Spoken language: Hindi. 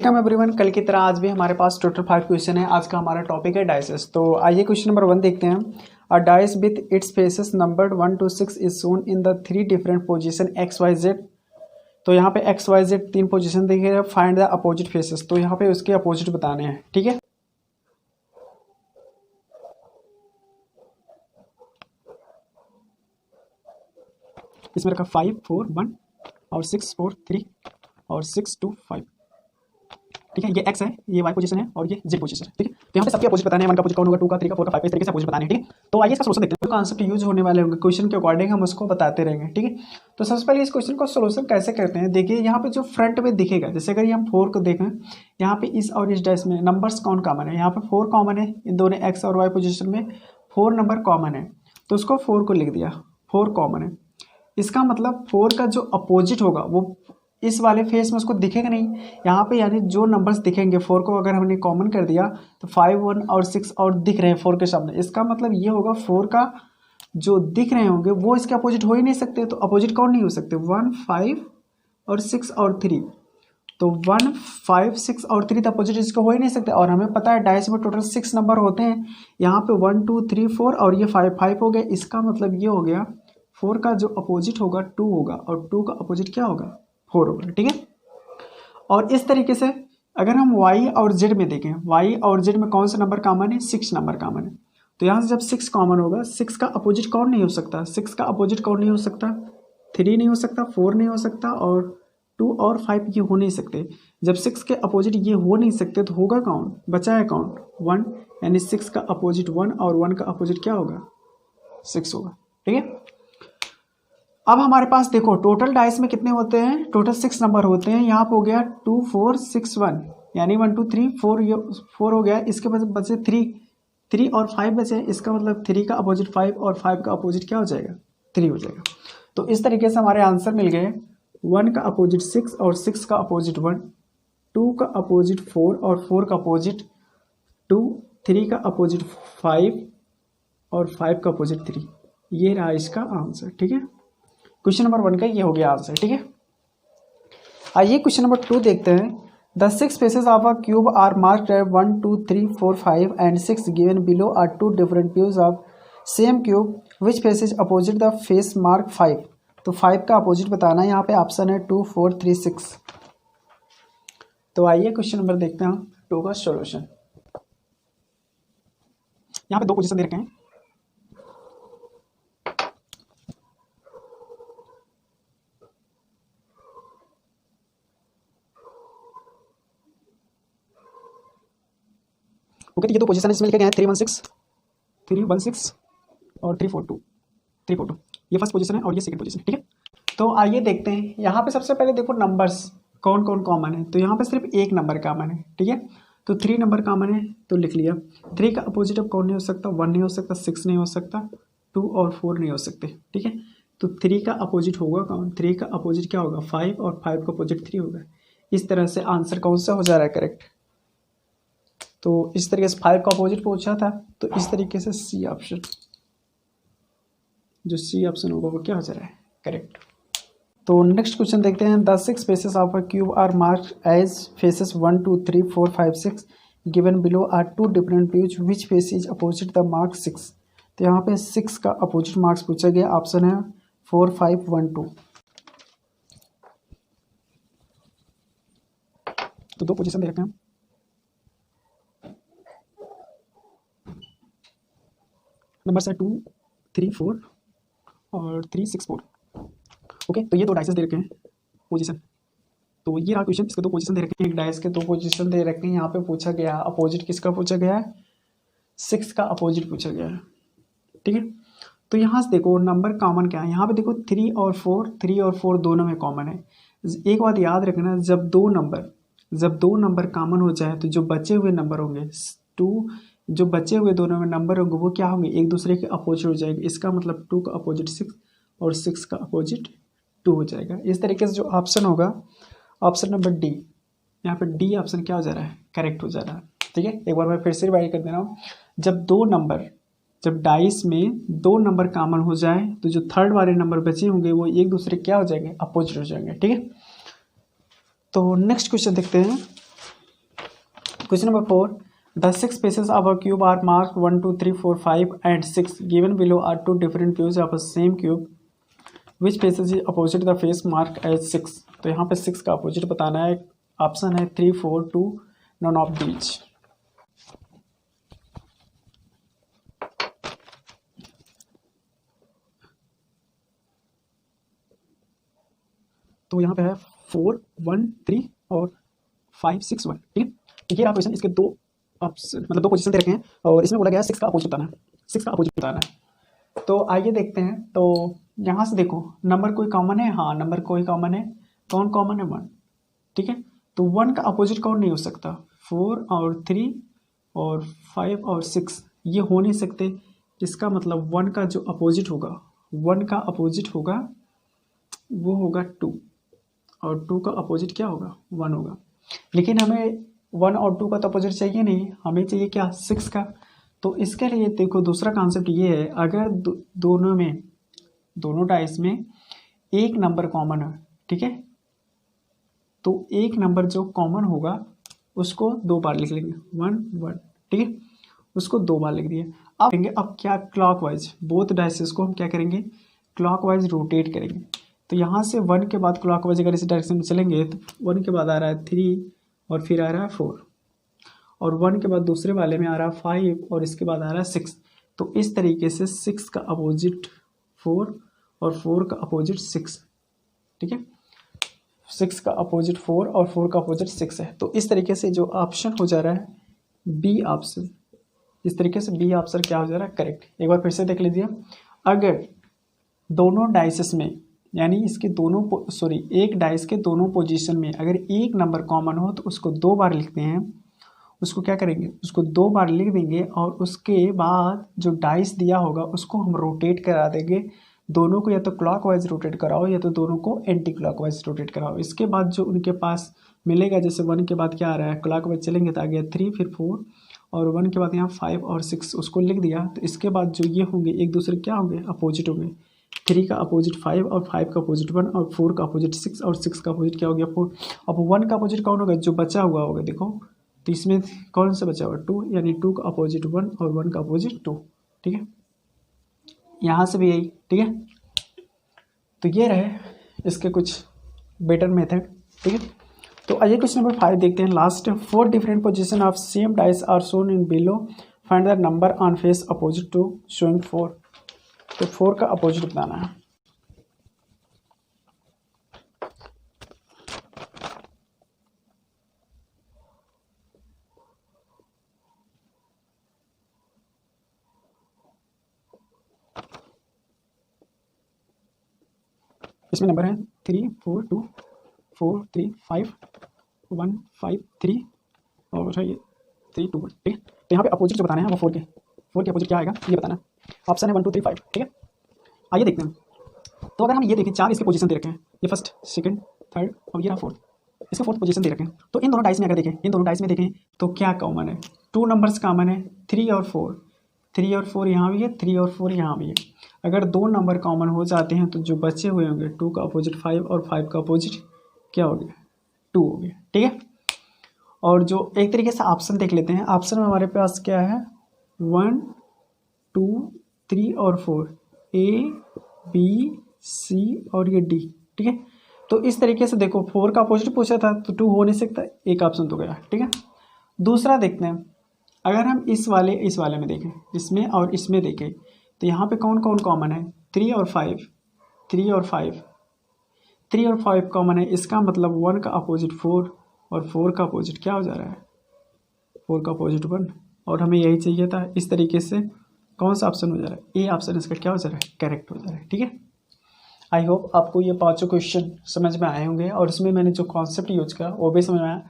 Welcome everyone. कल की तरह आज भी हमारे पास टोटल 5 क्वेश्चन है। आज का हमारा टॉपिक है डाइसेस। तो आइए क्वेश्चन नंबर 1 देखते हैं। A dice with its faces numbered 1 to 6 is shown in the 3 different position X Y Z. तो यहाँ पे एक्स वाई जेड 3 पोजीशन दिखे, फाइंड द अपोजिट फेसेस। तो यहाँ पे उसके अपोजिट बताने हैं, ठीक है। इसमें रखा 5 4 1 और 6 4 3 और 6 2 5, ठीक है। ये एक्स है, ये वाई पोजीशन है और ये जेड पोजीशन है, ठीक है। तो यहाँ पे सबके अपोजिट बताने हैं, 1 का अपोजिट कौन होगा, 2 का, 3 का, 4 का, 5 का, इस तरीके से अपोजिट बताने हैं, ठीक है। तो आइए इसका सोल्यूशन देखते हैं। जो कॉन्सेप्ट यूज होने वाले होंगे क्वेश्चन के अकॉर्डिंग हम उसको बताते रहेंगे, ठीक है। तो सबसे पहले इस क्वेश्चन का सोल्यूशन कैसे करते हैं, देखिए यहाँ पे जो फ्रंट में दिखेगा, जैसे अगर हम 4 को देखें, यहाँ पे इस और इस डैश में नंबर्स कौन कॉमन है, यहाँ पे 4 कॉमन है, इन दोनों एक्स और वाई पोजिशन में 4 नंबर कॉमन है, तो उसको 4 को लिख दिया, 4 कॉमन है। इसका मतलब 4 का जो अपोजिट होगा वो इस वाले फेस में उसको दिखेगा नहीं यहाँ पे, यानी जो नंबर्स दिखेंगे 4 को अगर हमने कॉमन कर दिया तो 5 1 और 6 और दिख रहे हैं 4 के सामने। इसका मतलब ये होगा 4 का जो दिख रहे होंगे वो इसके अपोजिट हो ही नहीं सकते। तो अपोजिट कौन नहीं हो सकते, 1 5 और 6 और 3। तो 1 5 6 और 3 तो अपोजिट इसको हो ही नहीं सकते। और हमें पता है डाइस में टोटल 6 नंबर होते हैं, यहाँ पे 1 2 3 4 और ये 5 हो गया। इसका मतलब ये हो गया 4 का जो अपोजिट होगा 2 होगा और 2 का अपोजिट क्या होगा, 4 होगा, ठीक है। और इस तरीके से अगर हम y और z में देखें, y और z में कौन सा नंबर कॉमन है, 6 नंबर कॉमन है। तो यहाँ से जब 6 कॉमन होगा, 6 का अपोजिट कौन नहीं हो सकता, 6 का अपोजिट कौन नहीं हो सकता, 3 नहीं हो सकता, 4 नहीं हो सकता और 2 और 5 ये हो नहीं सकते। जब 6 के अपोजिट ये हो नहीं सकते तो होगा कौन, बचा है कौन, 1, यानी 6 का अपोजिट 1 और 1 का अपोजिट क्या होगा, 6 होगा, ठीक है। अब हमारे पास देखो टोटल डाइस में कितने होते हैं, टोटल 6 नंबर होते हैं। यहाँ पे हो गया 2 4 6 1, यानी 1 2 3 4 हो गया। इसके बाद बचे 3 और 5 बचे। इसका मतलब 3 का अपोजिट 5 और 5 का अपोजिट क्या हो जाएगा, 3 हो जाएगा। तो इस तरीके से हमारे आंसर मिल गए। 1 का अपोजिट 6 और 6 का अपोजिट 1, 2 का अपोजिट 4 और 4 का अपोजिट 2, 3 का अपोजिट 5 और 5 का अपोजिट 3। ये रहा इसका आंसर, ठीक है। क्वेश्चन नंबर 1 का ये हो गया आंसर, ठीक है। आइए क्वेश्चन नंबर 2 देखते हैं। The 6 faces of a cube are marked at 1 2 3 4 5 and 6 given below are 2 different views of same cube which faces opposite the face mark 5। तो 5 का अपोजिट बताना है। यहाँ पे ऑप्शन है 2 4 3 6। तो आइए क्वेश्चन नंबर देखते हैं 2 का सॉल्यूशन। यहाँ पे 2 पोजीशन दे रखे हैं, ओके। तो ये 2 पोजीशन इसमें लिखे गए हैं 3 1 6 और 3 4 2। ये फर्स्ट पोजीशन है और ये सेकंड पोजीशन, ठीक है। तो आइए देखते हैं। यहाँ पे सबसे पहले देखो नंबर्स कौन कौन कॉमन है। तो यहाँ पे सिर्फ एक नंबर कॉमन है, ठीक है। तो 3 नंबर कॉमन है तो लिख लिया। 3 का अपोजिट अब कौन नहीं हो सकता, 1 नहीं हो सकता, 6 नहीं हो सकता, 2 और 4 नहीं हो सकते, ठीक है। तो 3 का अपोजिट होगा कौन, 3 का अपोजिट क्या होगा, 5 और 5 का अपोजिट 3 होगा। इस तरह से आंसर कौन सा हो जा रहा है, करेक्ट। तो इस तरीके से 5 का अपोजिट पूछा था, तो इस तरीके से सी ऑप्शन, जो सी ऑप्शन होगा वो क्या हो जा रहा है, करेक्ट। तो नेक्स्ट क्वेश्चन देखते हैं। The 6 faces of a cube are marked as faces 1 2 3 4 5 6 given below are 2 different views which face is opposite the mark 6। तो यहाँ पे 6 का अपोजिट मार्क्स पूछा गया। ऑप्शन है 4 5 1 2। तो 2 पोजीशन दे रखे हैं, नंबर है 2 3 4 और 3 6 4, ओके। तो ये 2 डाइसेस दे रखे हैं पोजीशन। तो ये रहा क्वेश्चन, इसके 2 पोजीशन दे रखे हैं, एक डाइस के 2 पोजीशन दे रखे हैं। यहाँ पे पूछा गया अपोजिट किसका पूछा गया है, 6 का अपोजिट पूछा गया है, ठीक है। तो यहाँ से देखो नंबर कॉमन क्या है, यहाँ पे देखो 3 और 4 दोनों में कॉमन है। एक बात याद रखना, जब दो नंबर कॉमन हो जाए तो जो बचे हुए नंबर होंगे 2, जो बचे हुए दोनों में नंबर होंगे वो क्या होंगे, एक दूसरे के अपोजिट हो जाएंगे। इसका मतलब 2 का अपोजिट 6 और 6 का अपोजिट 2 हो जाएगा। इस तरीके से जो ऑप्शन होगा, ऑप्शन नंबर डी, यहाँ पे डी ऑप्शन क्या हो जा रहा है, करेक्ट हो जा रहा है, ठीक है। एक बार मैं फिर से रिवाइज कर दे रहा हूँ। जब डाइस में 2 नंबर कॉमन हो जाए तो जो थर्ड वाले नंबर बचे होंगे वो एक दूसरे क्या हो जाएंगे, अपोजिट हो जाएंगे, ठीक है। तो नेक्स्ट क्वेश्चन देखते हैं। Question number 4, the 6 pieces of a cube are marked 1 2 3 4 5 and 6 given below are 2 different views of a same cube which faces is opposite the face marked as 6। तो यहाँ पे 6 का अपोजिट बताना है। ऑप्शन है 3 4 2 नॉन ऑफ दीज। तो यहाँ पे है 4 1 3 और 5 6 1। ठीक है, तो ये रहा क्वेश्चन। इसके दो ऑप्शन मतलब दो पोजीशन दे रखे हैं और इसमें बोला गया है 6 का अपोजिट बताना है। 6 का अपोजिट बताना है। तो आइए देखते हैं। तो यहाँ से देखो नंबर कोई कॉमन है, हाँ नंबर कोई कॉमन है। कौन कॉमन है? 1। ठीक है, तो 1 का अपोजिट कौन नहीं हो सकता? 4 और 3 और 5 और 6 ये हो नहीं सकते। इसका मतलब 1 का जो अपोजिट होगा, 1 का अपोजिट होगा वो होगा 2 और 2 का अपोजिट क्या होगा? 1 होगा। लेकिन हमें 1 और 2 का तो अपोजिट चाहिए नहीं, हमें चाहिए क्या? 6 का। तो इसके लिए देखो दूसरा कॉन्सेप्ट ये है, अगर दोनों डाइस में एक नंबर कॉमन है, ठीक है, तो एक नंबर जो कॉमन होगा उसको 2 बार लिख लेंगे, 1 1। ठीक है, उसको 2 बार लिख दिए। अब क्या क्लॉकवाइज बोथ डाइसेस को हम क्या करेंगे? क्लॉकवाइज रोटेट करेंगे। तो यहाँ से 1 के बाद क्लॉकवाइज अगर इस डायरेक्शन में चलेंगे तो 1 के बाद आ रहा है 3 और फिर आ रहा है 4 और 1 के बाद दूसरे वाले में आ रहा है 5 और इसके बाद आ रहा है 6। तो इस तरीके से 6 का अपोजिट 4 और 4 का अपोजिट 6। ठीक है, 6 का अपोजिट 4 और 4 का अपोजिट 6 है। तो इस तरीके से जो ऑप्शन हो जा रहा है बी ऑप्शन, इस तरीके से बी ऑप्शन क्या हो जा रहा है? करेक्ट। एक बार फिर से देख लीजिए, अगर दोनों डाइसेस में यानी इसके दोनों एक डाइस के दोनों पोजीशन में अगर एक नंबर कॉमन हो तो उसको 2 बार लिखते हैं। उसको क्या करेंगे? उसको 2 बार लिख देंगे और उसके बाद जो डाइस दिया होगा उसको हम रोटेट करा देंगे। दोनों को या तो क्लॉकवाइज रोटेट कराओ या तो दोनों को एंटी क्लॉकवाइज रोटेट कराओ। इसके बाद जो उनके पास मिलेगा, जैसे 1 के बाद क्या आ रहा है? क्लॉकवाइज चलेंगे तो आ गया 3 फिर 4 और 1 के बाद यहाँ 5 और 6 उसको लिख दिया। तो इसके बाद जो ये होंगे एक दूसरे क्या होंगे? अपोजिट होंगे। 3 का अपोजिट 5 और 5 का अपोजिट 1 और 4 का अपोजिट 6 और 6 का अपोजिट क्या हो गया? 4। अब 1 का अपोजिट कौन होगा? जो बचा हुआ होगा। देखो तो इसमें कौन सा बचा हुआ? 2, यानी 2 का अपोजिट 1 और 1 का अपोजिट 2। ठीक है, यहाँ से भी यही। ठीक है, तो ये रहे इसके कुछ बेटर मेथड। ठीक है, तो आइए क्वेश्चन नंबर 5 देखते हैं last. 4 different position of same dice are shown in below, find the number on face opposite to showing 4। तो 4 का अपोजिट बताना है। इसमें नंबर है 3 4 2 4 3 5 1 5 3 और ये 3 2 1। ठीक है, तो यहाँ पे अपोजिट जो बताना है वो 4 के अपोजिट क्या आएगा ये बताना है। ऑप्शन है 1 2 3 5। ठीक है, आइए देखते हैं। तो अगर हम ये देखें 4 इसके पोजीशन दे रखे हैं, ये फर्स्ट सेकंड थर्ड और ये रहा फोर्थ, इसके फोर्थ पोजीशन दे रखे हैं। तो इन दोनों डाइस में अगर देखें, इन दोनों डाइस में देखें तो क्या कॉमन है? 2 नंबर्स कॉमन है, 3 और 4। 3 और 4 यहाँ भी है, 3 और 4 यहाँ भी है। अगर 2 नंबर कॉमन हो जाते हैं तो जो बचे हुए होंगे 2 का अपोजिट 5 और 5 का अपोजिट क्या हो गया? 2 हो गया। ठीक है, और जो एक तरीके से ऑप्शन देख लेते हैं। ऑप्शन में हमारे पास क्या है? 1 2 3 और 4, ए बी सी और ये डी। ठीक है, तो इस तरीके से देखो 4 का अपोजिट पूछा था तो 2 हो नहीं सकता, एक ऑप्शन तो गया। ठीक है, दूसरा देखते हैं। अगर हम इस वाले में देखें, इसमें और इसमें देखें तो यहाँ पे कौन कौन कॉमन है? 3 और 5, 3 और 5, 3 और 5 कॉमन है। इसका मतलब 1 का अपोजिट 4 और 4 का अपोजिट क्या हो जा रहा है? 4 का अपोजिट 1, और हमें यही चाहिए था। इस तरीके से कौन सा ऑप्शन हो जा रहा है? ए ऑप्शन इसका क्या हो जा रहा है? करेक्ट हो जा रहा है। ठीक है, आई होप आपको ये 5 क्वेश्चन समझ में आए होंगे और इसमें मैंने जो कॉन्सेप्ट यूज किया वो भी समझ में आया।